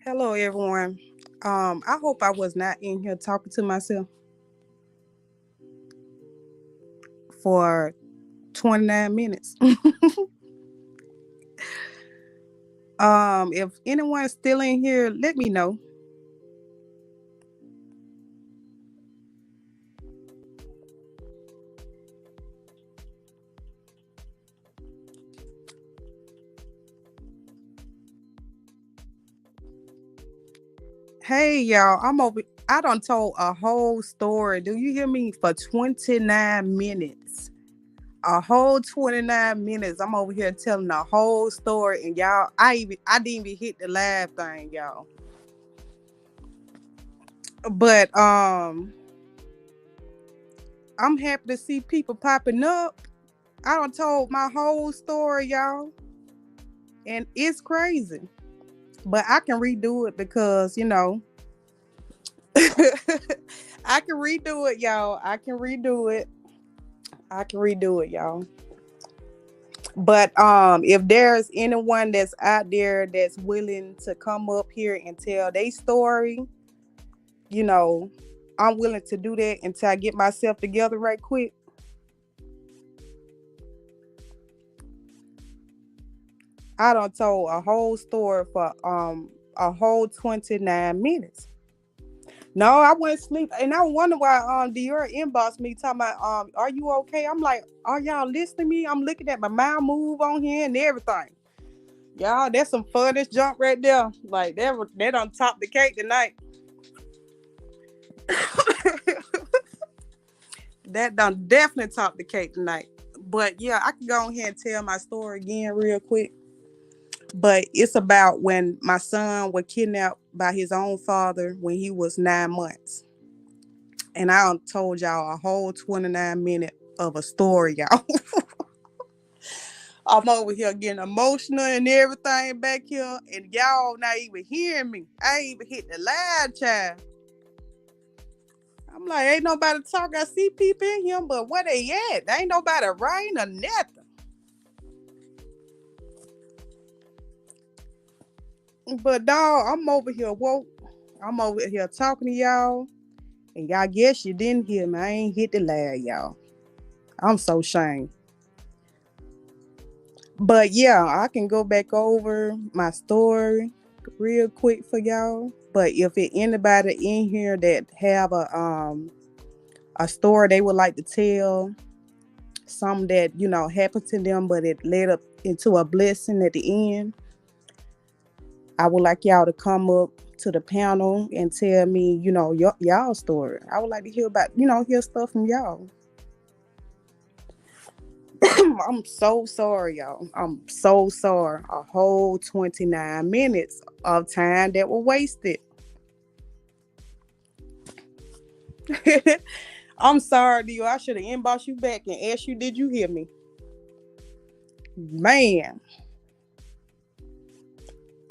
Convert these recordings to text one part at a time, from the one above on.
Hello, everyone. I hope I was not in here talking to myself for 29 minutes. If anyone's still in here, let me know. Hey, y'all, I'm over. I done told a whole story. Do you hear me? For 29 minutes. A whole 29 minutes. I'm over here telling the whole story, and y'all, I didn't even hit the live thing, y'all. But I'm happy to see people popping up. I done told my whole story, y'all, and it's crazy. But I can redo it because, I can redo it, y'all. I can redo it. I can redo it, y'all. But if there's anyone that's out there that's willing to come up here and tell their story, you know, I'm willing to do that until I get myself together right quick. I done told a whole story for a whole 29 minutes. No, I went to sleep, and I wonder why Dior inboxed me talking about are you okay? I'm like, are y'all listening to me? I'm looking at my mouth move on here and everything. Y'all, that's some funnest junk right there. Like that on top the cake tonight. That done definitely top the cake tonight. But yeah, I can go ahead and tell my story again real quick. But it's about when my son was kidnapped by his own father when he was 9 months. And I done told y'all a whole 29 minute of a story, y'all. I'm over here getting emotional and everything back here, and y'all not even hearing me. I ain't even hit the live chat. I'm like, ain't nobody talk. I see people in here, but where they at? Ain't nobody writing or nothing. But dog, I'm over here woke. I'm over here talking to y'all, and y'all guess you didn't hear me. I ain't hit the live, y'all. I'm so ashamed. But yeah, I can go back over my story real quick for y'all. But if it anybody in here that have a story they would like to tell, something that happened to them, but it led up into a blessing at the end, I would like y'all to come up to the panel and tell me, y'all story. I would like to hear about, hear stuff from y'all. I'm so sorry, y'all. I'm so sorry. A whole 29 minutes of time that were wasted. I'm sorry to you. I should have inboxed you back and asked you, did you hear me? Man,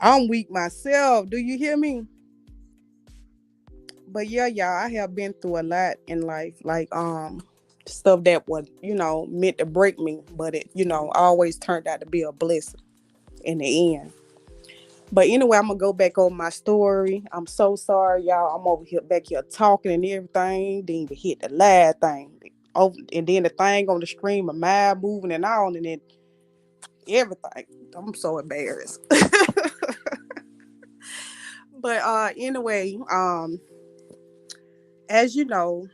I'm weak myself. Do you hear me? But yeah, y'all, I have been through a lot in life. Like, stuff that was, meant to break me, but it, always turned out to be a blessing in the end. But anyway, I'm gonna go back over my story. I'm so sorry, y'all. I'm over here back here talking and everything. Didn't even hit the last thing. Oh, and then the thing on the screen, my mind moving and on, and then everything. I'm so embarrassed. But anyway, as you know,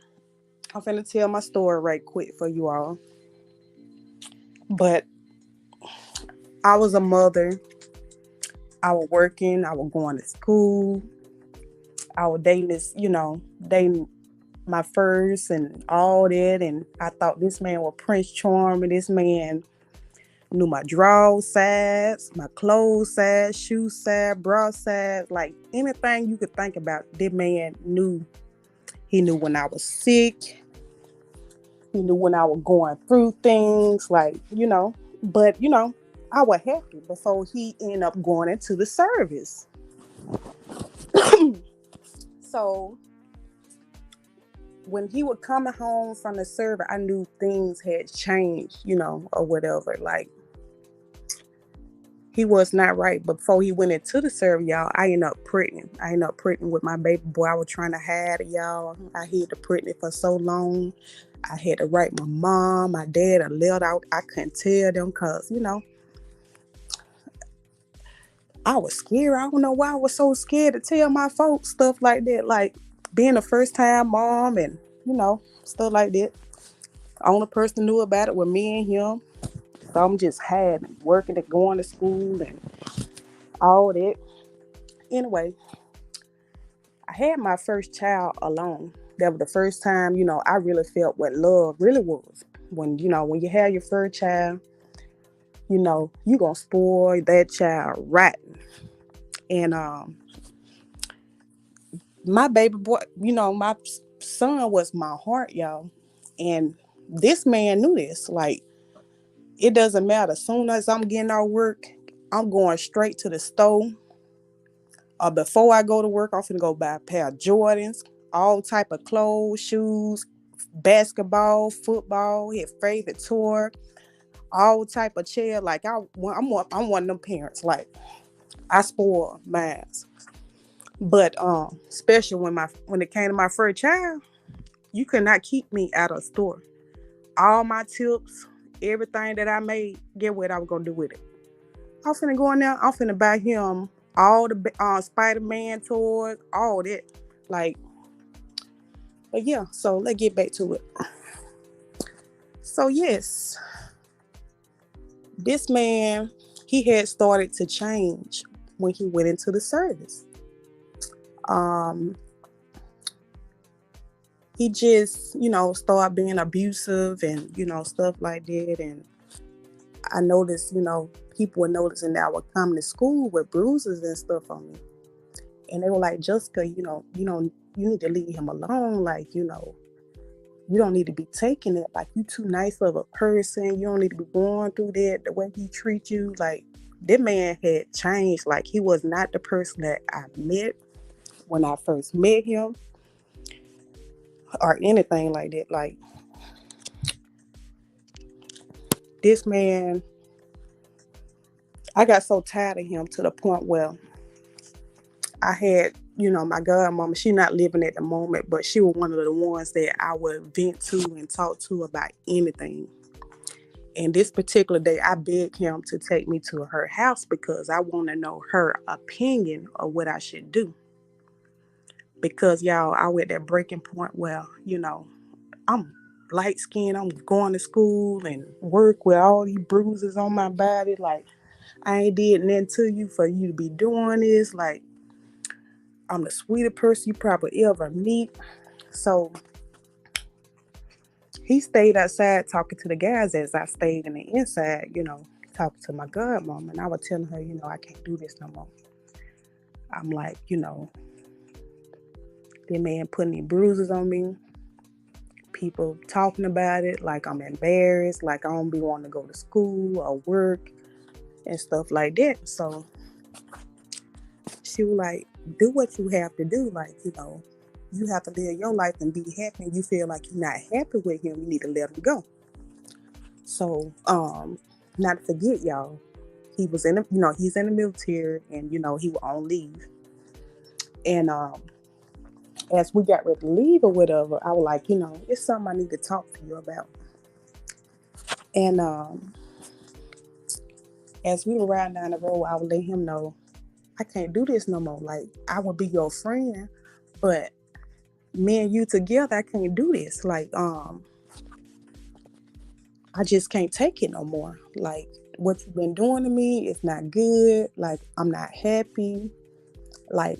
I'm finna tell my story right quick for you all. But I was a mother. I was working. I was going to school. I was dating this, dating my first and all that. And I thought this man was Prince Charming. This man knew my draw size, my clothes size, shoe size, bra size, like anything you could think about. This man knew. He knew when I was sick. He knew when I was going through things, like, But, I was happy before he ended up going into the service. So when he would come home from the service, I knew things had changed, or whatever. Like, He was not right. But before he went into the service, y'all, I ended up pregnant. I ended up pregnant with my baby boy. I was trying to hide it, y'all. I hid the pregnant for so long. I had to write my mom, my dad a letter out. I couldn't tell them because, I was scared. I don't know why I was so scared to tell my folks stuff like that. Like being a first time mom and, stuff like that. Only person knew about it was me and him. So I'm just hiding, working and going to school and all that. Anyway, I had my first child alone. That was the first time, I really felt what love really was. When you have your first child, you gonna spoil that child rotten. And my baby boy, my son was my heart, y'all. And this man knew this. Like, it doesn't matter. As soon as I'm getting out of work, I'm going straight to the store. Before I go to work, I'm finna go buy a pair of Jordans, all type of clothes, shoes, basketball, football, his favorite tour, all type of chair. Like I'm one of them parents. Like I spoil mine. But especially when it came to my first child, you could not keep me out of a store. All my tips, everything that I made, get what I was gonna do with it. I'm finna go in there. I'm finna buy him all the Spider-Man toys, all that. Like, but yeah. So let's get back to it. So yes, this man, he had started to change when he went into the service. Um, he just, started being abusive and, stuff like that. And I noticed, people were noticing that I would come to school with bruises and stuff on me. And they were like, Jessica, you need to leave him alone. Like, you don't need to be taking it. Like, you too nice of a person. You don't need to be going through that. The way he treats you, like, that man had changed. Like, he was not the person that I met when I first met him or anything like that. Like, this man, I got so tired of him to the point where I had, my godmama, she not living at the moment, but she was one of the ones that I would vent to and talk to about anything. And this particular day, I begged him to take me to her house because I want to know her opinion of what I should do. Because y'all, I was at that breaking point where, I'm light skinned, I'm going to school and work with all these bruises on my body. Like, I ain't did nothing to you for you to be doing this. Like, I'm the sweetest person you probably ever meet. So he stayed outside talking to the guys as I stayed in the inside, talking to my godmom. And I was telling her, I can't do this no more. I'm like, that man putting these bruises on me. People talking about it like I'm embarrassed, like I don't be wanting to go to school or work and stuff like that. So she was like, do what you have to do. Like, you have to live your life and be happy. And you feel like you're not happy with him, you need to let him go. So, not to forget, y'all, he was he's in the military and, he was on leave. And as we got ready to leave or whatever, I was like, it's something I need to talk to you about. And as we were riding down the road, I would let him know I can't do this no more. Like, I would be your friend, but me and you together, I can't do this. Like, I just can't take it no more. Like, what you've been doing to me is not good. Like, I'm not happy. Like,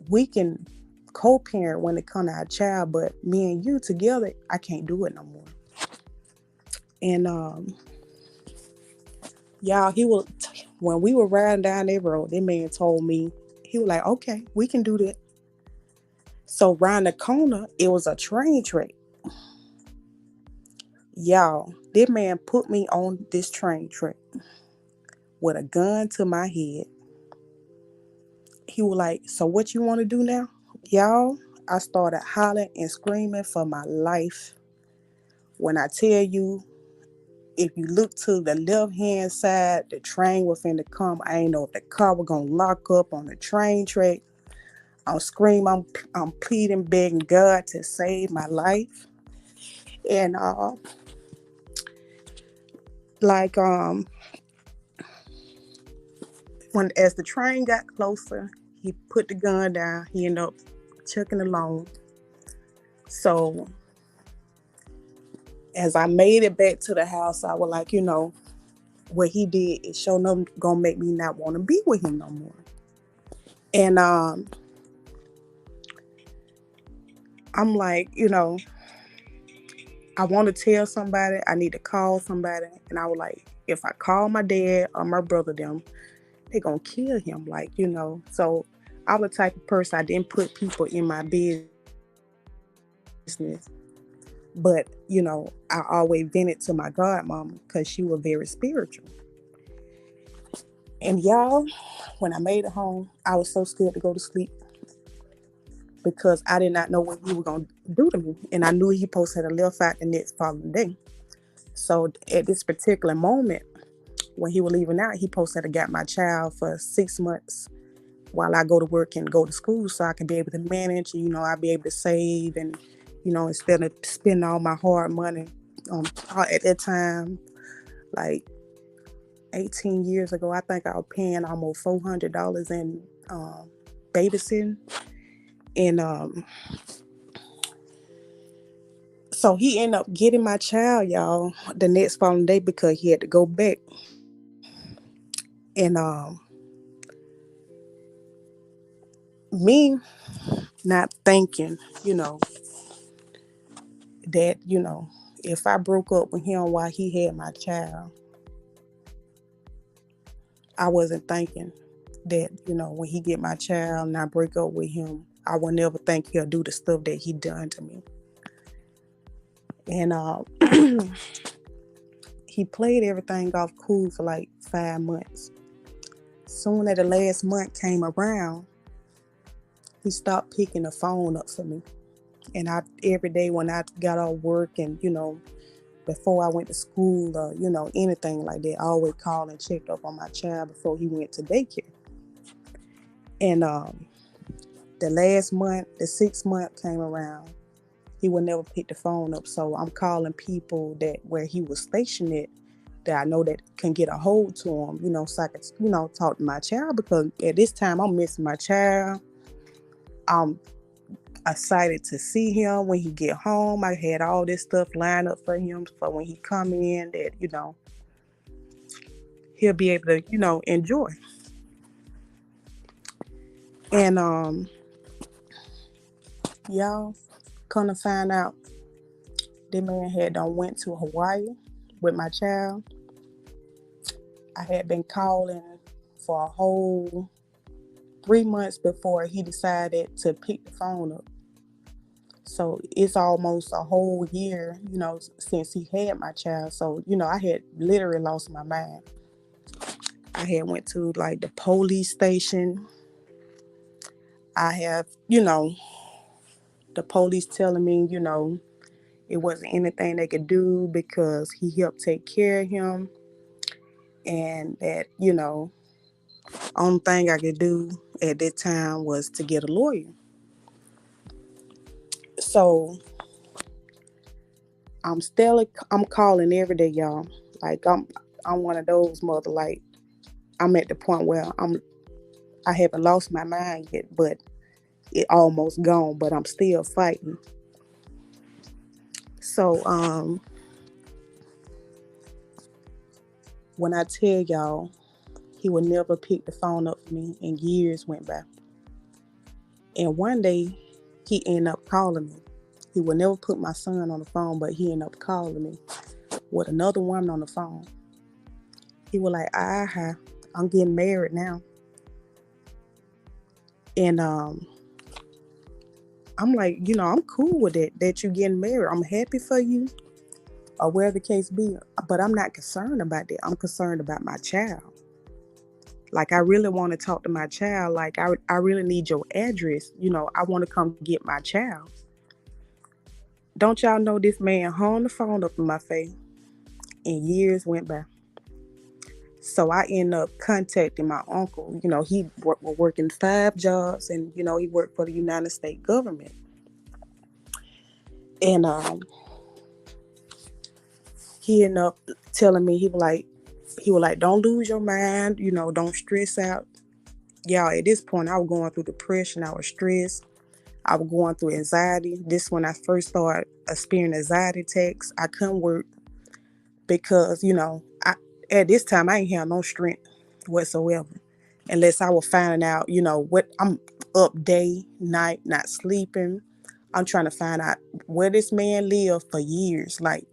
we can co-parent when it comes to our child, but me and you together, I can't do it no more. And y'all, when we were riding down that road, that man told me, he was like, okay, we can do that. So round the corner, it was a train track. Y'all, that man put me on this train track with a gun to my head. He was like, so what you want to do now? Y'all, I started hollering and screaming for my life. When I tell you, if you look to the left hand side, the train was finna come. I ain't know if the car was gonna lock up on the train track. I'm screaming, I'm pleading, begging God to save my life. And like when as the train got closer, he put the gun down. He ended up chucking along. So as I made it back to the house, I was like, what he did is sure enough gonna make me not want to be with him no more. And I'm like, I want to tell somebody, I need to call somebody. And I was like, if I call my dad or my brother, them, they gonna kill him. So I was the type of person, I didn't put people in my business. But, I always vented to my godmama because she was very spiritual. And y'all, when I made it home, I was so scared to go to sleep because I did not know what he was going to do to me. And I knew he posted a left out the next following day. So at this particular moment, when he was leaving out, he posted I got my child for 6 months while I go to work and go to school so I can be able to manage, I'll be able to save and, instead of spending all my hard money. At that time, like 18 years ago, I think I was paying almost $400 in babysitting. And so he ended up getting my child, y'all, the next following day because he had to go back. And me not thinking, that, if I broke up with him while he had my child, I wasn't thinking that, when he get my child and I break up with him, I would never think he'll do the stuff that he done to me. And he played everything off cool for like 5 months. Soon as the last month came around, he stopped picking the phone up for me. And every day when I got off work and, before I went to school or, anything like that, I always called and checked up on my child before he went to daycare. And the last month, the 6th month came around, he would never pick the phone up. So I'm calling people that where he was stationed at that I know that can get a hold to him, so I could, talk to my child because at this time I'm missing my child. I'm excited to see him when he get home. I had all this stuff lined up for him for when he come in that, he'll be able to, enjoy. And y'all, come to find out, that man had went to Hawaii with my child. I had been calling for a whole 3 months before he decided to pick the phone up. So it's almost a whole year, since he had my child. So, I had literally lost my mind. I had went to like the police station. I have, the police telling me, it wasn't anything they could do because he helped take care of him. And that, only thing I could do at that time was to get a lawyer. So I'm calling every day, y'all. Like I'm one of those mother, like I'm at the point where I haven't lost my mind yet, but it almost gone, but I'm still fighting. So when I tell y'all, he would never pick the phone up for me, and years went by. And one day he ended up calling me. He would never put my son on the phone, but he ended up calling me with another woman on the phone. He was like, I'm getting married now. And I'm like, I'm cool with it, that you getting married. I'm happy for you, or wherever the case be. But I'm not concerned about that. I'm concerned about my child. Like, I really want to talk to my child. Like, I really need your address. I want to come get my child. Don't y'all know this man hung the phone up in my face? and years went by. So I ended up contacting my uncle. He was working 5 jobs, and he worked for the United States government. And he ended up telling me, he was like, don't lose your mind. Don't stress out. Y'all, at this point, I was going through depression. I was stressed. I was going through anxiety. This when I first started experiencing anxiety attacks. I couldn't work because at this time I ain't have no strength whatsoever, unless I was finding out what I'm up day night not sleeping. I'm trying to find out where this man lived for years. Like,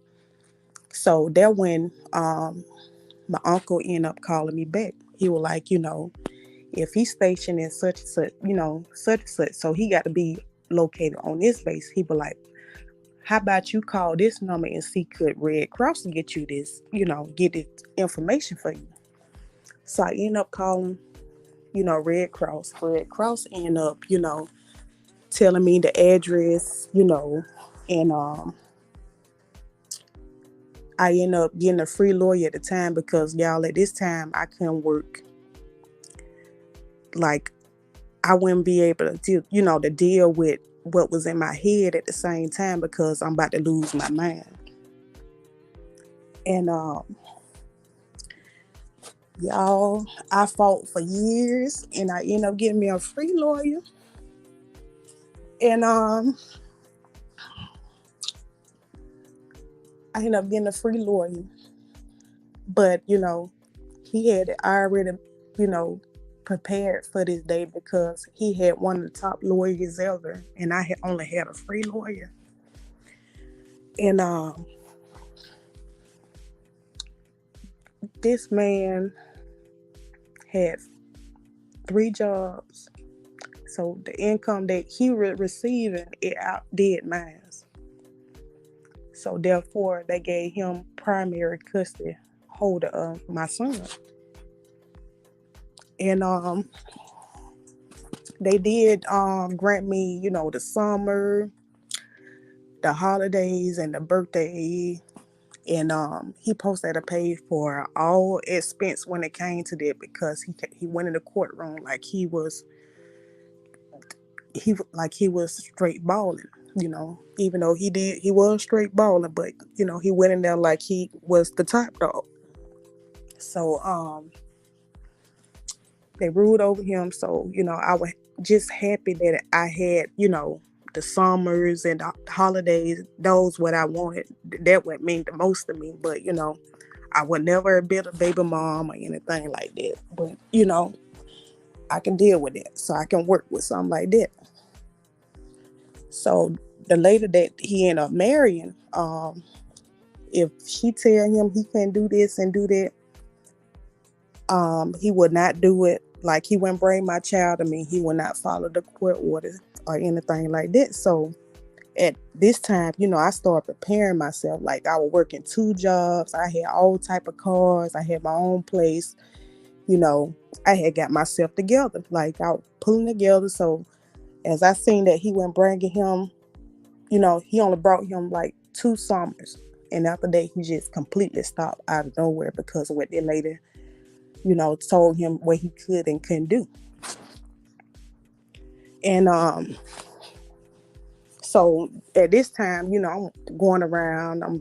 so that when my uncle ended up calling me back. He was like, if he's stationed in such and such, such and such, so he got to be located on this base. He was like, how about you call this number and see could Red Cross get you this, get this information for you. So I end up calling, Red Cross. Red Cross end up, telling me the address, and I end up getting a free lawyer at the time because y'all, at this time I couldn't work. Like, I wouldn't be able to to deal with what was in my head at the same time because I'm about to lose my mind. And y'all, I fought for years and I ended up getting me a free lawyer. And I ended up getting a free lawyer. But, he had already, you know, prepared for this day because he had one of the top lawyers ever, and I had only had a free lawyer. And this man had 3 jobs, so the income that he was receiving it outdid mine. So therefore, they gave him primary custody holder of my son, and they did grant me, the summer, the holidays, and the birthday. And he posted a page for all expense when it came to that because he went in the courtroom like he was straight balling, even though he was straight balling, but he went in there like he was the top dog. So they ruled over him. So I was just happy that I had the summers and the holidays. Those what I wanted. That would mean the most to me. But I would never be a baby mom or anything like that. But I can deal with it, so I can work with something like that. So the lady that he ended up marrying, if she tell him he can't do this and do that, he would not do it. Like, he wouldn't bring my child to me. He would not follow the court orders or anything like that. So at this time, I started preparing myself. Like, I was working 2 jobs. I had all type of cars. I had my own place. I had got myself together. Like, I was pulling together. So as I seen that he wasn't bringing him, he only brought him like 2 summers. And after that, he just completely stopped out of nowhere because of what that lady told him what he could and couldn't do. And so at this time, I'm going around, I'm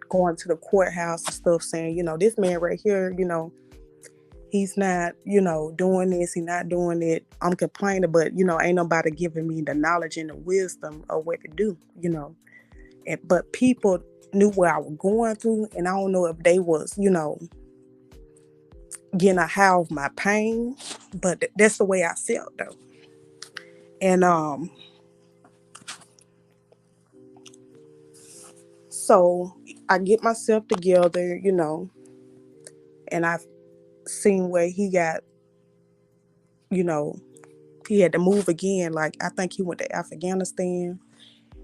going to the courthouse and stuff saying, this man right here, he's not, doing this, he's not doing it. I'm complaining, but, ain't nobody giving me the knowledge and the wisdom of what to do, but people knew what I was going through, and I don't know if they was, getting a how of my pain, but that's the way I felt though. And so I get myself together, and I've seen where he got, you know, he had to move again. Like, I think he went to Afghanistan.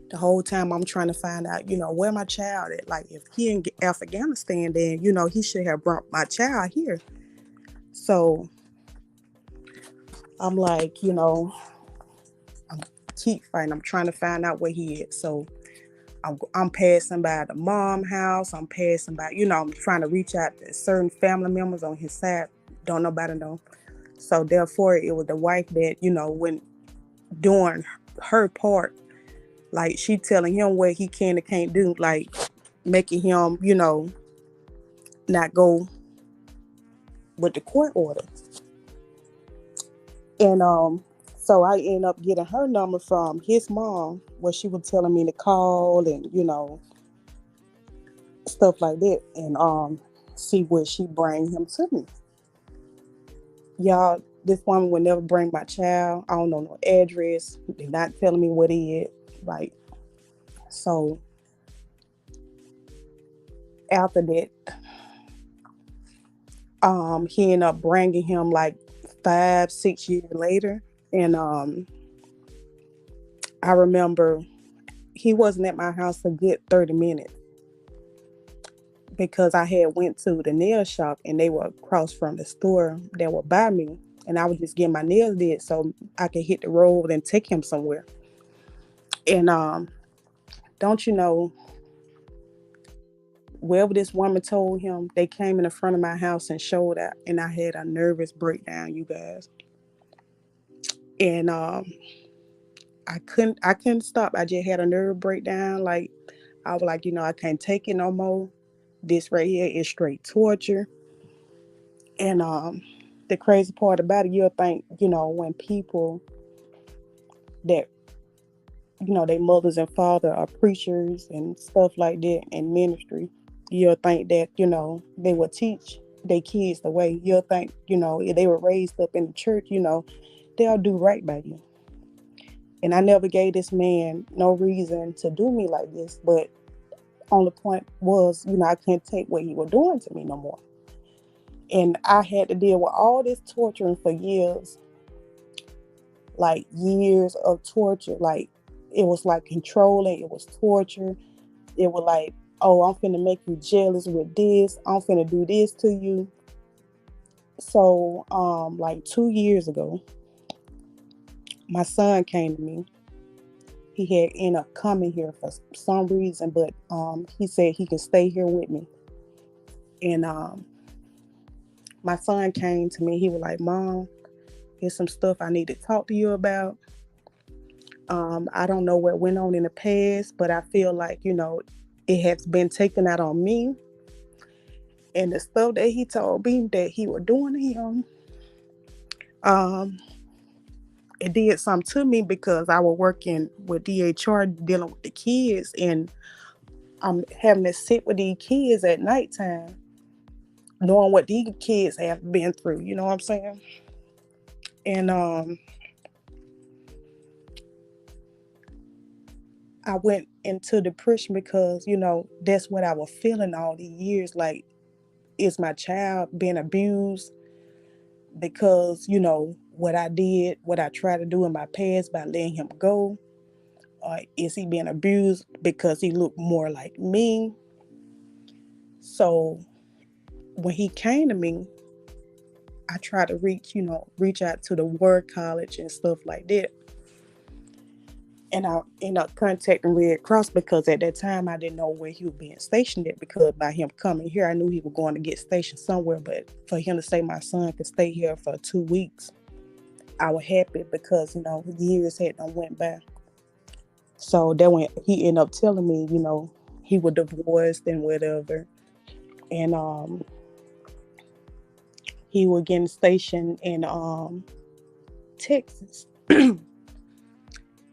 The whole time I'm trying to find out, where my child at. Like, if he in Afghanistan, then, he should have brought my child here. So I'm like, I'm keep fighting. I'm trying to find out where he is. So I'm passing by the mom house. I'm passing by, I'm trying to reach out to certain family members on his side. Don't nobody know. So therefore, it was the wife that, when doing her part, like she telling him what he can and can't do, like making him, not go with the court order. And so I ended up getting her number from his mom, where she was telling me to call and, stuff like that, and see what she bring him to me. Y'all, this woman would never bring my child. I don't know no address. They're not telling me what he is. Like, so after that, he ended up bringing him like 5, 6 years later. And I remember he wasn't at my house a good 30 minutes because I had went to the nail shop and they were across from the store that were by me. And I was just getting my nails did so I could hit the road and take him somewhere. And don't you know, wherever this woman told him, they came in the front of my house and showed up, and I had a nervous breakdown, you guys. And I couldn't stop. I just had a nerve breakdown. Like I was like, I can't take it no more. This right here is straight torture. And the crazy part about it, you'll think, when people that, their mothers and father are preachers and stuff like that in ministry, you'll think that, they will teach their kids the way. You'll think, if they were raised up in the church, they'll do right by you. And I never gave this man no reason to do me like this, but only point was, I can't take what he was doing to me no more. And I had to deal with all this torturing for years, like years of torture. Like it was like controlling, it was torture. It was like, oh, I'm finna make you jealous with this. I'm finna do this to you. So, like 2 years ago, my son came to me. He had ended up coming here for some reason, but he said he could stay here with me. And my son came to me. He was like, "Mom, here's some stuff I need to talk to you about. I don't know what went on in the past, but I feel like, it has been taken out on me. And the stuff that he told me that he was doing to him, um, it did something to me because I was working with DHR dealing with the kids, and I'm having to sit with these kids at nighttime, knowing what these kids have been through. You know what I'm saying?" And I went into depression because, that's what I was feeling all these years. Like, is my child being abused because, what I did, what I tried to do in my past by letting him go? Or is he being abused because he looked more like me? So when he came to me, I tried to reach out to the word college and stuff like that. And I ended up contacting Red Cross because at that time I didn't know where he was being stationed at, because by him coming here, I knew he was going to get stationed somewhere. But for him to say my son could stay here for 2 weeks, I was happy because, years had done went by. So then when he ended up telling me, he was divorced and whatever. And he was getting stationed in Texas.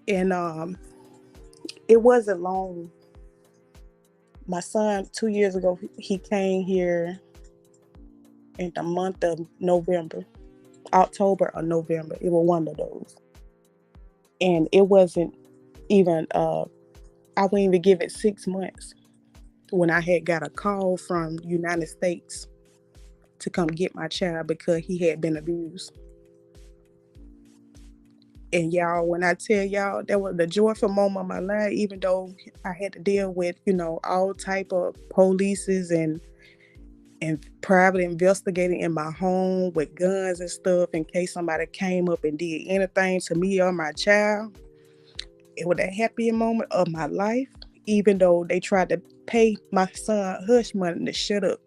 And it wasn't long. My son, 2 years ago, he came here in the month of November, October or November. It was one of those. And it wasn't even, I wouldn't even give it 6 months when I had got a call from United States to come get my child because he had been abused. And y'all, when I tell y'all, that was the joyful moment of my life, even though I had to deal with, all type of polices and private investigating in my home with guns and stuff in case somebody came up and did anything to me or my child. It was the happiest moment of my life. even though they tried to pay my son hush money to shut up.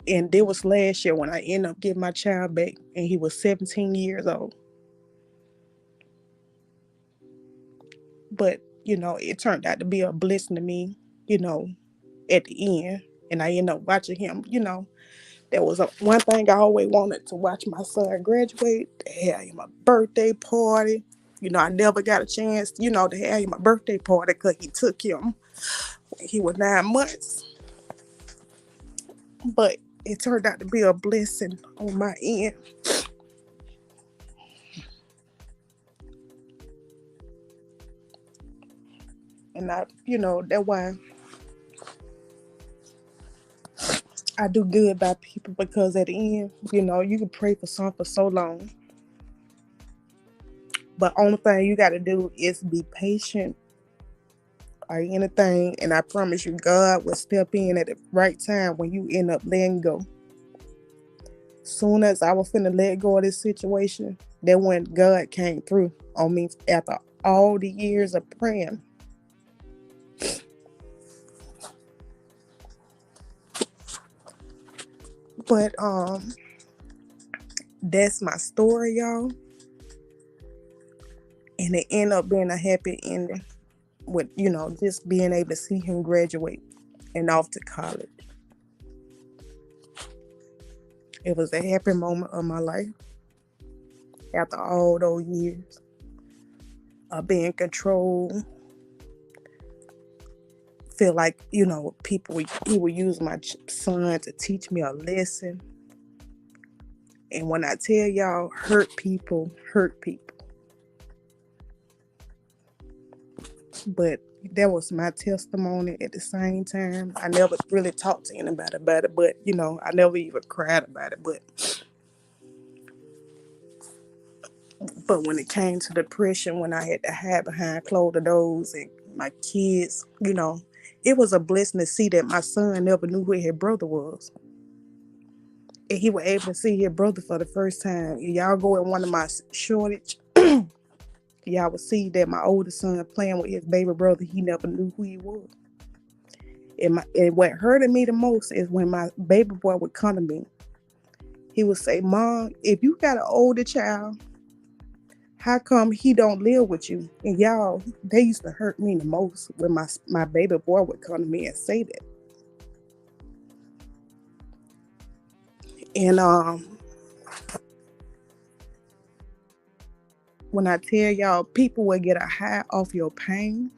And it was last year when I ended up getting my child back, and he was 17 years old. But, it turned out to be a blessing to me, you know, at the end. And I ended up watching him. That was one thing I always wanted, to watch my son graduate, to have him a birthday party. I never got a chance, to have him a birthday party because he took him when he was 9 months. But it turned out to be a blessing on my end. And that's why I do good by people, because at the end, you can pray for something for so long. But only thing you got to do is be patient or anything. And I promise you, God will step in at the right time when you end up letting go. Soon as I was finna let go of this situation, that when God came through on me after all the years of praying. But that's my story, y'all. And it ended up being a happy ending with, just being able to see him graduate and off to college. It was a happy moment of my life after all those years of being controlled. Feel like, he would use my son to teach me a lesson. And when I tell y'all, hurt people. But that was my testimony at the same time. I never really talked to anybody about it, but, I never even cried about it. But when it came to depression, when I had to hide behind closed doors and my kids, it was a blessing to see that my son never knew who his brother was. And he was able to see his brother for the first time. Y'all go in one of my shortage, y'all would see that my oldest son playing with his baby brother, he never knew who he was. And what hurted me the most is when my baby boy would come to me. He would say, "Mom, if you got an older child, how come he don't live with you?" And y'all, they used to hurt me the most when my baby boy would come to me and say that. And when I tell y'all, people will get a high off your pain,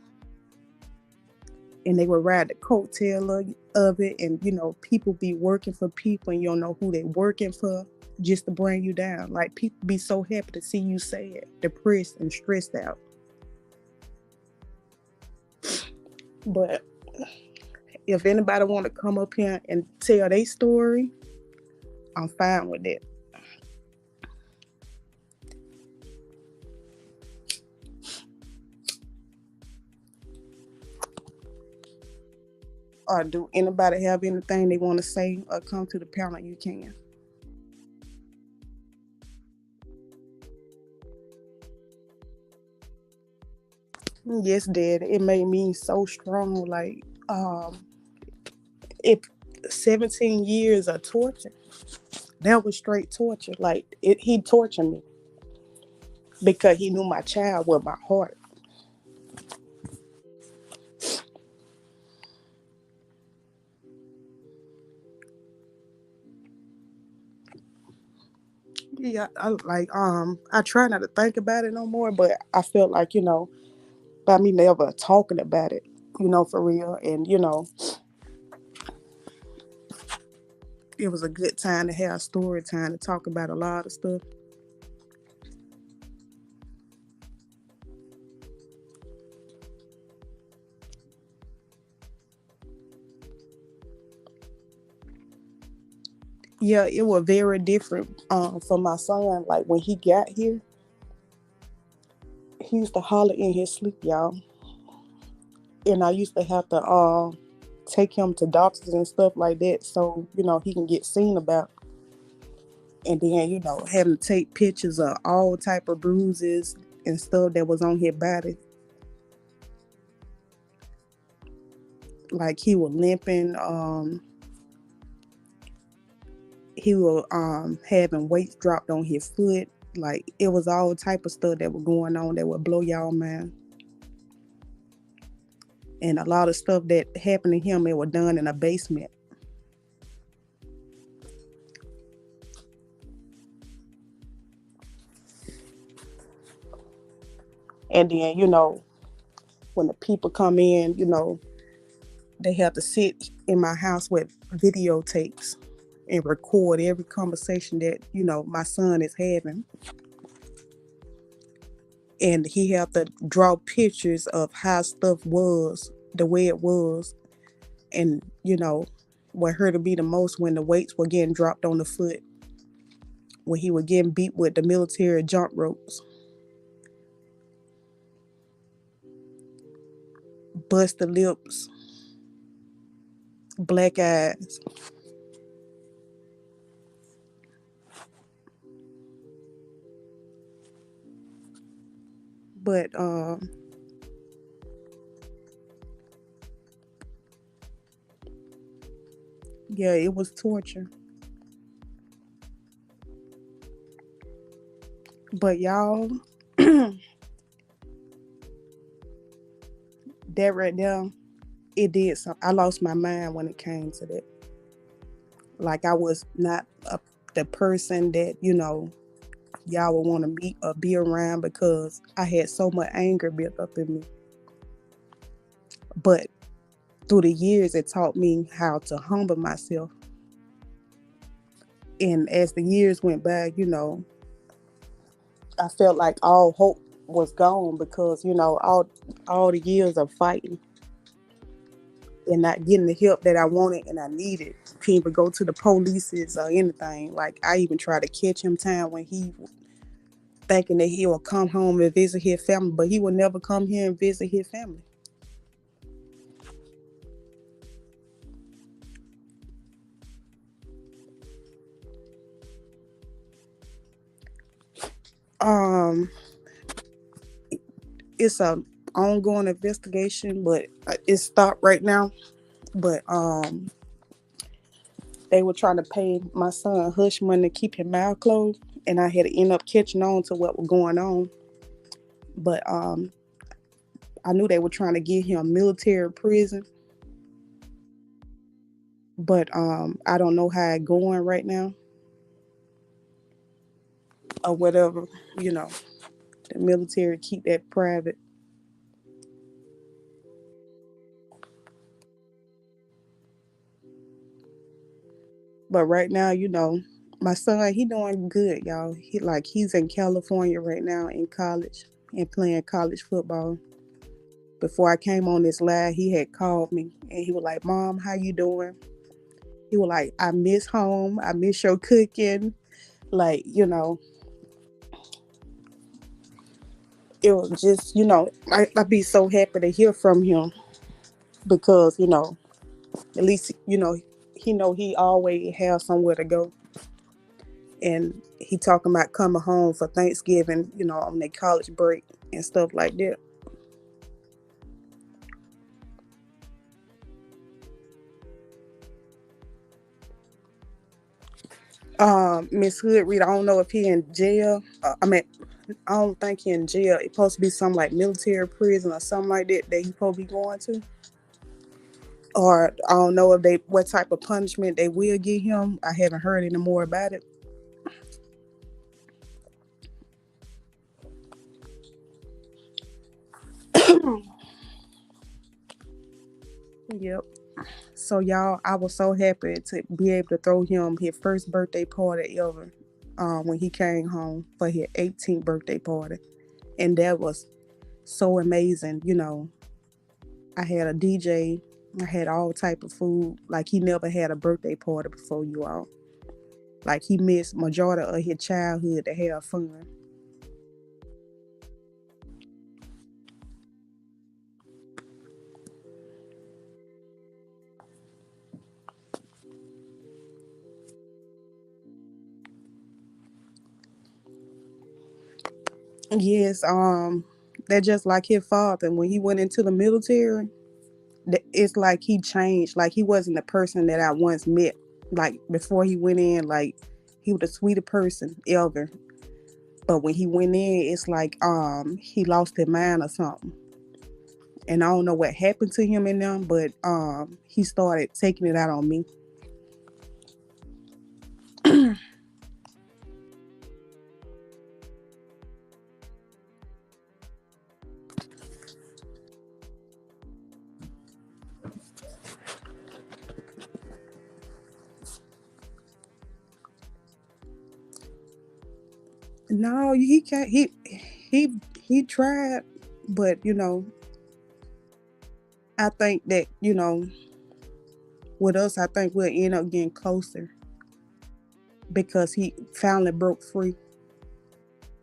and they will ride the coattail of it. And people be working for people, and you don't know who they working for, just to bring you down. Like, people be so happy to see you sad, depressed, and stressed out. But if anybody want to come up here and tell their story, I'm fine with that. Or do anybody have anything they want to say, or come to the panel, you can. Yes, Dad. It made me so strong. Like, it 17 years of torture. That was straight torture. Like, he tortured me because he knew my child was my heart. Yeah, I try not to think about it no more, but I felt like, by me never talking about it, for real. And, it was a good time to have story time to talk about a lot of stuff. Yeah, it was very different for my son. Like, when he got here, he used to holler in his sleep, y'all. And I used to have to take him to doctors and stuff like that, so he can get seen about. And then having to take pictures of all type of bruises, and stuff that was on his body. Like he was limping, he was having weights dropped on his foot. Like it was all type of stuff that was going on that would blow y'all mind. And a lot of stuff that happened to him, it was done in a basement. And then, when the people come in, they have to sit in my house with videotapes and record every conversation that, my son is having. And he have to draw pictures of how stuff was, the way it was. And, what hurt to be the most when the weights were getting dropped on the foot, when he was getting beat with the military jump ropes, busted lips, black eyes. But yeah, it was torture. But y'all, that right there, it did something. I lost my mind when it came to that. Like I was not the person that y'all would want to meet or be around because I had so much anger built up in me. But through the years, it taught me how to humble myself. And as the years went by, I felt like all hope was gone because all the years of fighting and not getting the help that I wanted and I needed. Can't even go to the polices or anything. Like I even tried to catch him time when he thinking that he will come home and visit his family, but he will never come here and visit his family. Um, it's a ongoing investigation, but it's stopped right now. But they were trying to pay my son hush money to keep his mouth closed, and I had to end up catching on to what was going on. But I knew they were trying to get him military prison, but I don't know how it going right now or whatever. You know, the military keep that private. But right now, my son he doing good, y'all. He's in California right now in college and playing college football. Before I came on this live, he had called me and he was like, "Mom, how you doing?" He was like, "I miss home. I miss your cooking." Like, it was just, I'd be so happy to hear from him because, at least, he always have somewhere to go. And he talking about coming home for Thanksgiving, on their college break and stuff like that. Miss Hood I don't know if he in jail. I don't think he in jail. It's supposed to be some like military prison or something like that he supposed to be going to. Or I don't know if they what type of punishment they will give him. I haven't heard any more about it. Yep. So y'all, I was so happy to be able to throw him his first birthday party ever. When he came home for his 18th birthday party, and that was so amazing. I had a DJ. I had all type of food. Like he never had a birthday party before, you all. Like he missed majority of his childhood to have fun. Yes, that just like his father when he went into the military. It's like he changed. Like he wasn't the person that I once met. Like before he went in, like he was the sweetest person ever. But when he went in, it's like he lost his mind or something. And I don't know what happened to him in them, but he started taking it out on me. No, he can't. He he tried, but I think that with us, I think we'll end up getting closer because he finally broke free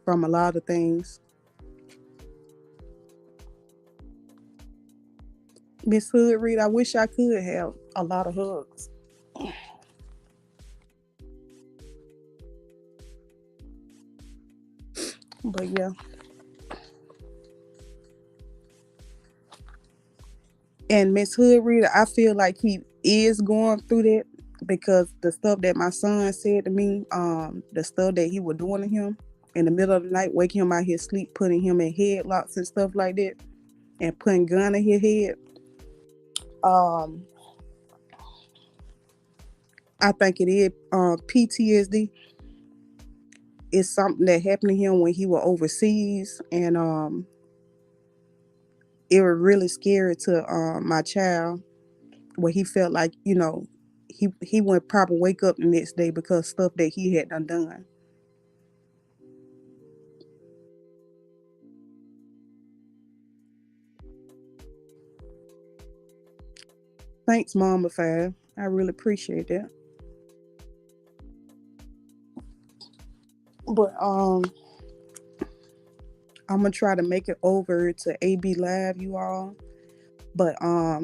from a lot of things. Miss Hood Reed, I wish I could have a lot of hugs. But yeah. And Miss Hood Reed, I feel like he is going through that because the stuff that my son said to me, the stuff that he was doing to him in the middle of the night, waking him out his sleep, putting him in headlocks and stuff like that, and putting gun in his head. Um, I think it is PTSD. It's something that happened to him when he was overseas, and it was really scary to my child, where he felt like he wouldn't probably wake up the next day because stuff that he had done. Thanks, Mama Five. I really appreciate that. But I'm gonna try to make it over to AB Live, you all. But I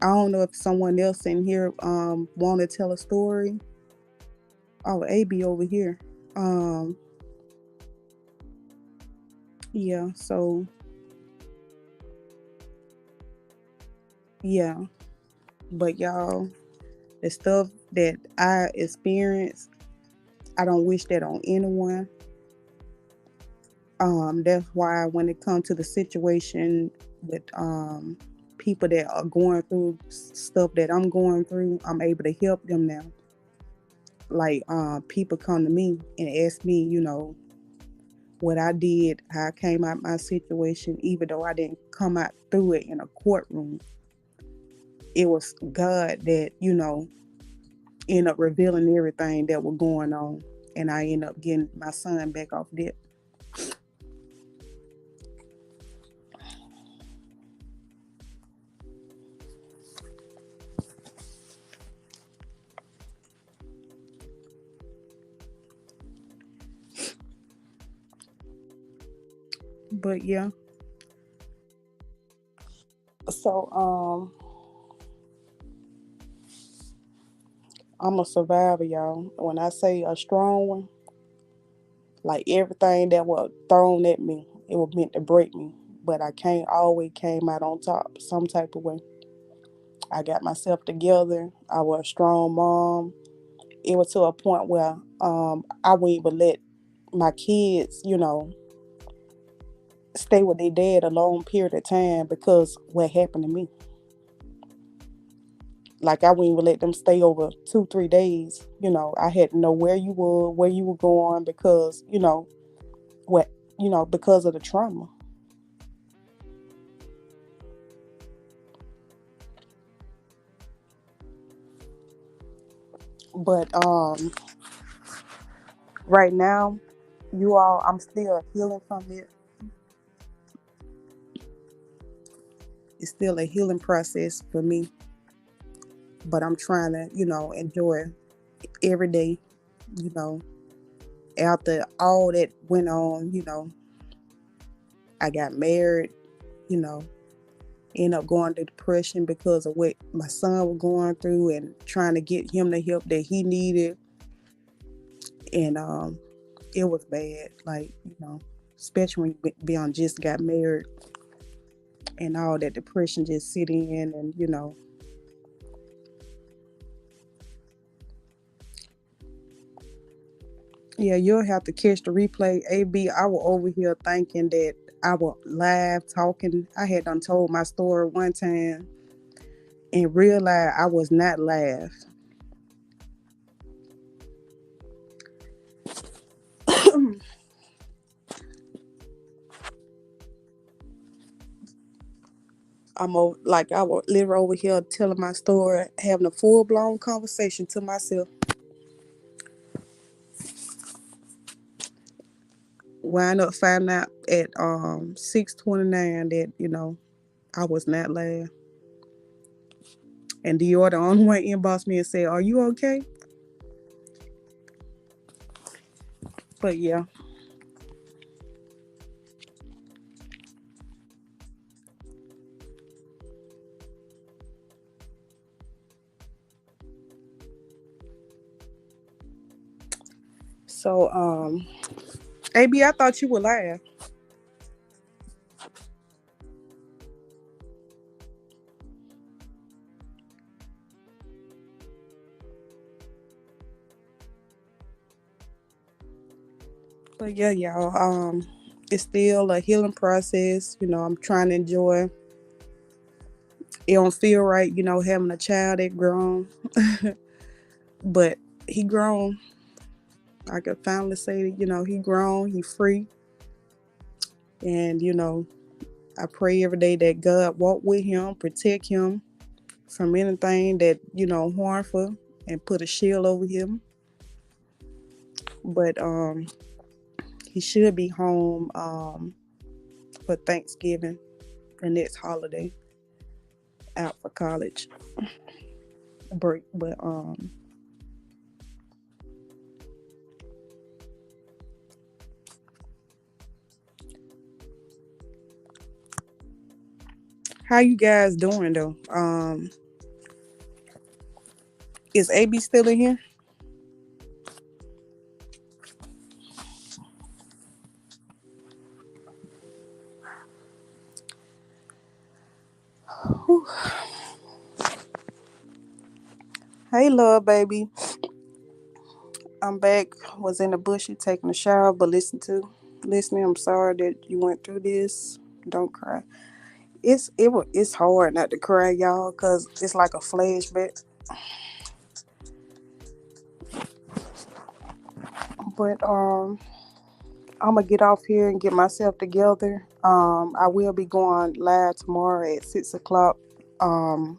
don't know if someone else in here want to tell a story. Oh, AB over here. Um, yeah. So yeah. But y'all, the stuff that I experienced, I don't wish that on anyone. That's why when it comes to the situation with people that are going through stuff that I'm going through, I'm able to help them now. Like people come to me and ask me, what I did, how I came out my situation, even though I didn't come out through it in a courtroom. It was God that, ended up revealing everything that was going on. And I ended up getting my son back off that. But yeah. So I'm a survivor, y'all. When I say a strong one, like everything that was thrown at me, it was meant to break me. But I can't always came out on top some type of way. I got myself together. I was a strong mom. It was to a point where I wouldn't even let my kids, stay with their dad a long period of time because what happened to me. Like I wouldn't even let them stay over 2, 3 days. I had to know where you were going because, what, because of the trauma. But right now, you all, I'm still healing from it. It's still a healing process for me, but I'm trying to, enjoy every day, you know, after all that went on, I got married, you know, end up going to depression because of what my son was going through and trying to get him the help that he needed. And it was bad, like, especially when you beyond just got married and all that depression just sit in, and yeah, you'll have to catch the replay. AB, I was over here thinking that I was live talking. I had done told my story one time and realized I was not live. Like I was literally over here telling my story, having a full blown conversation to myself. Wind up finding out at 6:29 that I was not live. And Dior the only one inboxed me and said, "Are you okay?" But yeah, so AB, I thought you were live. But yeah, y'all, it's still a healing process. I'm trying to enjoy. It don't feel right, having a child that grown, but he grown. I could finally say, he grown, he free, and I pray every day that God walk with him, protect him from anything that harmful, and put a shield over him. But he should be home for Thanksgiving, the next holiday, out for college break. But how you guys doing though? Is AB still in here? Whew. Hey, love, baby. I'm back. Was in the bushy taking a shower, but listening. I'm sorry that you went through this. Don't cry. It's hard not to cry, y'all, cause it's like a flashback. But I'm gonna get off here and get myself together. I will be going live tomorrow at 6 o'clock. Um,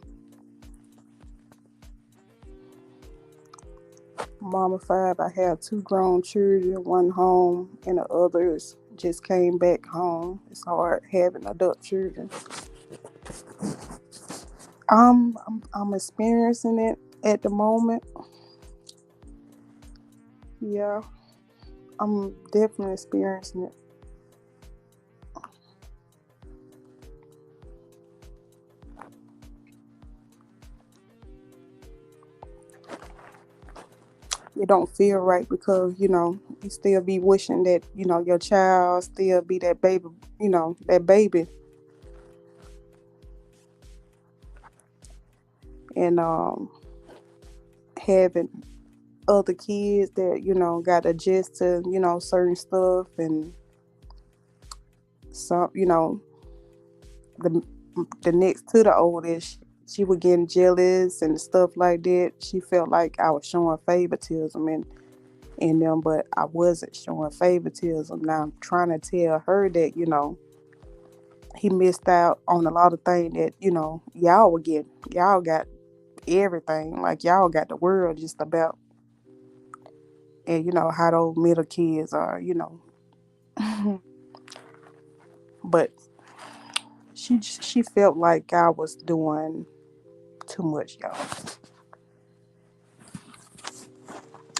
Mama five. I have two grown children, one home, and the others just came back home. It's hard having adult children. I'm experiencing it at the moment. Yeah, I'm definitely experiencing it. It don't feel right because you still be wishing that your child still be that baby, that baby, and having other kids that got to adjust to certain stuff, and some the the next to the oldest, she was getting jealous and stuff like that. She felt like I was showing favoritism in them, but I wasn't showing favoritism. Now I'm trying to tell her that he missed out on a lot of things that y'all were getting. Y'all got everything, like y'all got the world just about. And how those middle kids are. But she felt like I was doing too much, y'all.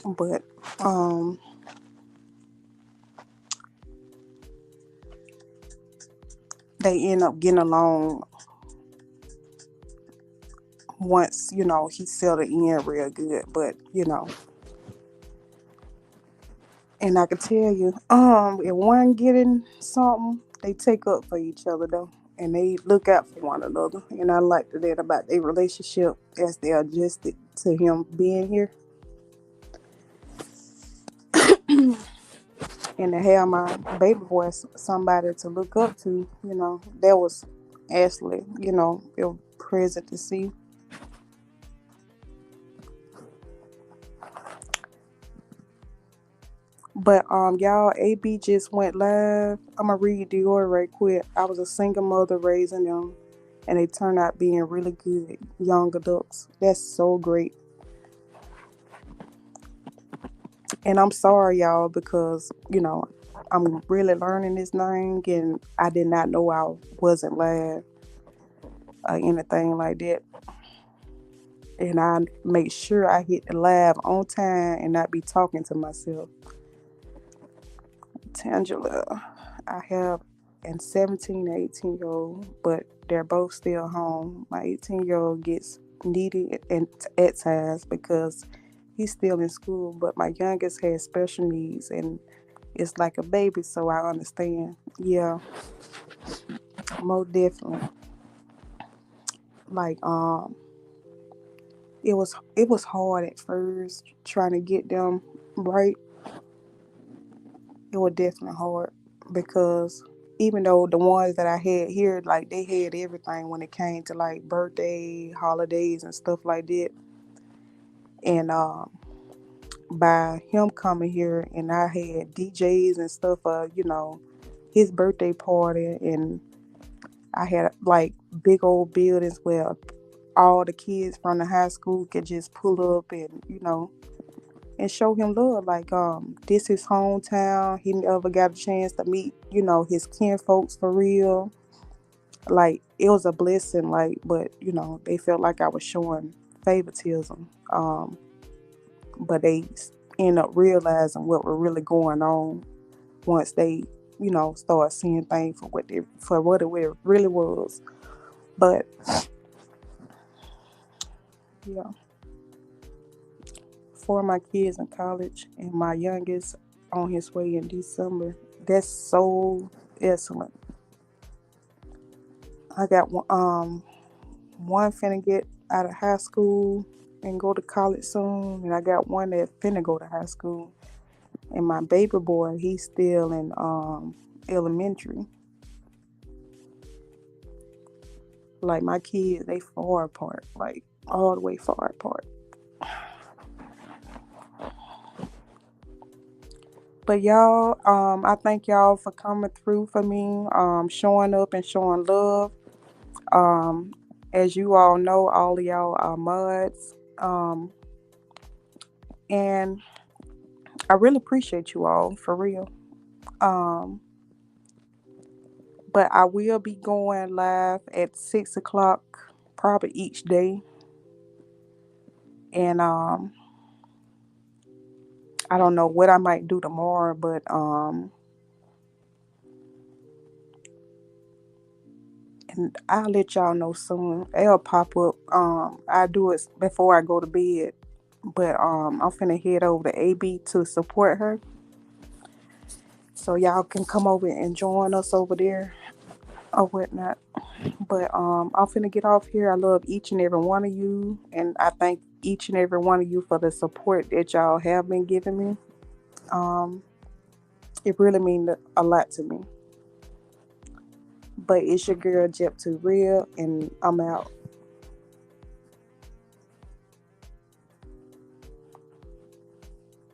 But um they end up getting along once he settled in real good. But And I can tell you, if one getting something, they take up for each other though. And they look out for one another. And I like that about their relationship as they adjusted to him being here. And to have my baby boy somebody to look up to, that was actually, it was present to see. But y'all, AB just went live. I'm gonna read Dior right quick. I was a single mother raising them, and they turned out being really good young adults. That's so great. And I'm sorry, y'all, because I'm really learning this thing, and I did not know I wasn't live or anything like that. And I make sure I hit the live on time and not be talking to myself. Tangela, I have an 17 and 18-year-old, but they're both still home. My 18-year-old gets needy at times because he's still in school, but my youngest has special needs and it's like a baby, so I understand. Yeah, most definitely. Like it was hard at first trying to get them right. It was definitely hard because even though the ones that I had here, like they had everything when it came to like birthday, holidays, and stuff like that. And by him coming here, and I had DJs and stuff, his birthday party, and I had like big old buildings where all the kids from the high school could just pull up and and show him love. Like this his hometown. He never got a chance to meet, his kin folks for real. Like it was a blessing, like, but they felt like I was showing favoritism. But they end up realizing what was really going on once they, start seeing things for what it really was. But yeah, for my kids in college and my youngest on his way in December, that's so excellent. I got one finna get out of high school and go to college soon, and I got one that finna go to high school. And my baby boy, he's still in elementary. Like my kids, they far apart, like all the way far apart. But y'all, I thank y'all for coming through for me, showing up and showing love. Um, as you all know, all of y'all are mods. And I really appreciate you all for real. Um, but I will be going live at 6 o'clock, probably each day. And I don't know what I might do tomorrow, but and I'll let y'all know soon. It'll pop up. I do it before I go to bed. But I'm finna head over to AB to support her. So y'all can come over and join us over there or whatnot. But I'm finna get off here. I love each and every one of you, and I thank each and every one of you for the support that y'all have been giving me. Um, it really means a lot to me. But it's your girl Jep Too Real, and I'm out.